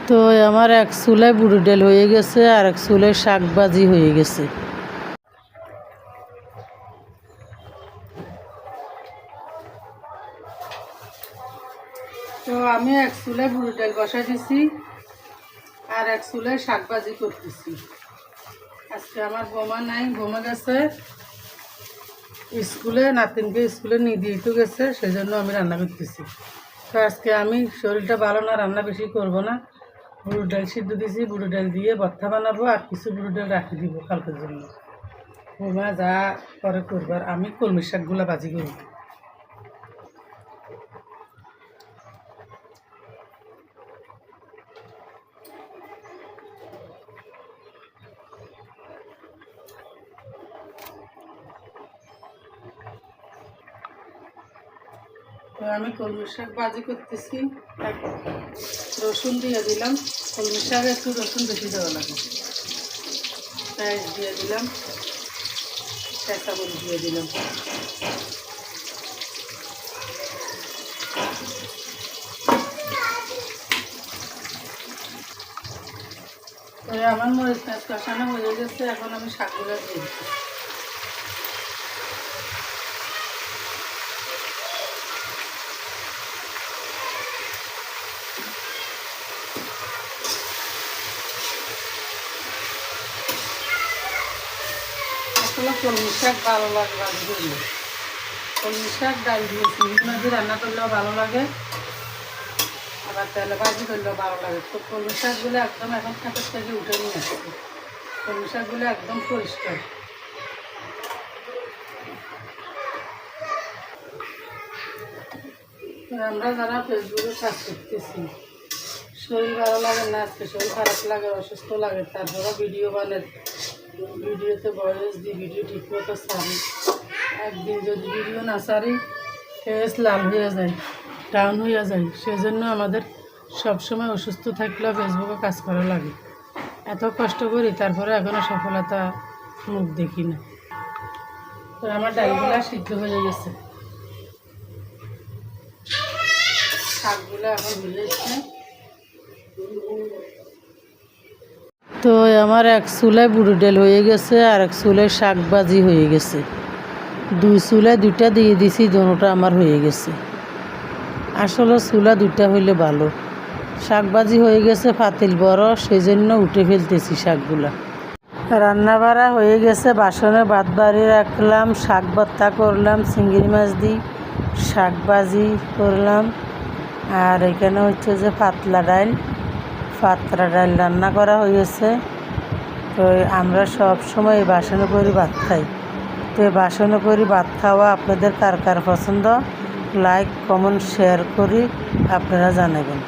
তো আমার এক চুলায় বুড়ি ডাল হয়ে গেছে আর এক চুলায় শাক ভাজি হয়ে গেছে। তো আমি এক চুলায় বুড়ি ডাল বসাই দিছি আর এক চুলায় শাক ভাজি করতেছি। আজকে আমার বোমা নাই, বোমা গেছে স্কুলে, নাতিনকে স্কুলে নিয়ে দিয়ে তো গেছে, সেই জন্য আমি রান্না করতেছি। তো আজকে আমি শরীরটা ভালো না, রান্না বেশি করব না। বুড়ো ডাল সিদ্ধ দিয়েছি, বুড়ো ডাল দিয়ে ভর্তা বানাবো আর কিছু বুড়ো ডাল রাখি দিব কালকের জন্য। বোমা যা করে করবার, আমি কলমি শাকগুলো ভাজি করব। তো আমি কলমি শাক ভাজি করতেছি, রসুন দিয়ে দিলাম। কলমি শাকে একটু রসুন বেশি দেওয়া লাগে। পেঁয়াজ দিয়ে দিলাম, কাঁচামরিচ দিয়ে দিলাম। তো আমার মরিচ পেঁয়াজ কষানো হয়ে গেছে, এখন আমি শাকগুলো দিয়ে দিচ্ছি। আসলে কলমি শাক ভালো লাগে ভাজি করলে। কলমি শাক ডাল দিয়ে চিংড়ি মাছ দিয়ে রান্না করলেও ভালো লাগে, আবার তেলে ভাজি করলেও ভালো লাগে। তো কলমি শাকগুলো একদম এখন খাতের থেকে উঠে নিয়ে আসছে। কলমি শাকগুলো একদম পরিষ্কার। আমরা যারা ফেসবুকে কাজ করতেছি, শরীর ভালো লাগে না, আজকে শরীর খারাপ লাগে, অসুস্থ লাগে, তারপরে ভিডিও বানাই, ভিডিওতে ভয়েস দিই, ভিডিও ঠিক মতো ছাড়ি। একদিন যদি ভিডিও না ছাড়ি ফেস লাল হয়ে যায়, ডাউন হয়ে যায়। সেজন্য আমাদের সবসময় অসুস্থ থাকলেও ফেসবুকে কাজ করা লাগে। এত কষ্ট করি, তারপরে এখনও সফলতা মুখ দেখি না। তো আমার ডালগুলা সিদ্ধ হয়ে গেছে, শাকগুলো এখন ভিজেছে। তো আমার এক চুলায় বুড়ি ডাল হয়ে গেছে আর এক চুলায় শাক ভাজি হয়ে গেছে। দুই চুলায় দুইটা দিয়ে দিছি, দুটোটা আমার হয়ে গেছে। আসলে চুলা দুইটা হইলে ভালো। শাক ভাজি হয়ে গেছে পাতিল বড়, সেই জন্য উঠে ফেলতেছি শাকগুলা। রান্না বাড়া হয়ে গেছে, বাসনে ভাত বাড়ি রাখলাম, শাক ভর্তা করলাম, চিংড়ি মাছ দিয়ে শাক ভাজি করলাম। আর এখানে হচ্ছে যে পাতলা ডাল রান্না করা হয়েছে। তো আমরা সব সময় এই বাসনে করে ভাত খাই। তো এই বাসনে করে ভাত খাওয়া আপনাদের কার কার পছন্দ, লাইক কমেন্ট শেয়ার করি আপনারা জানাবেন।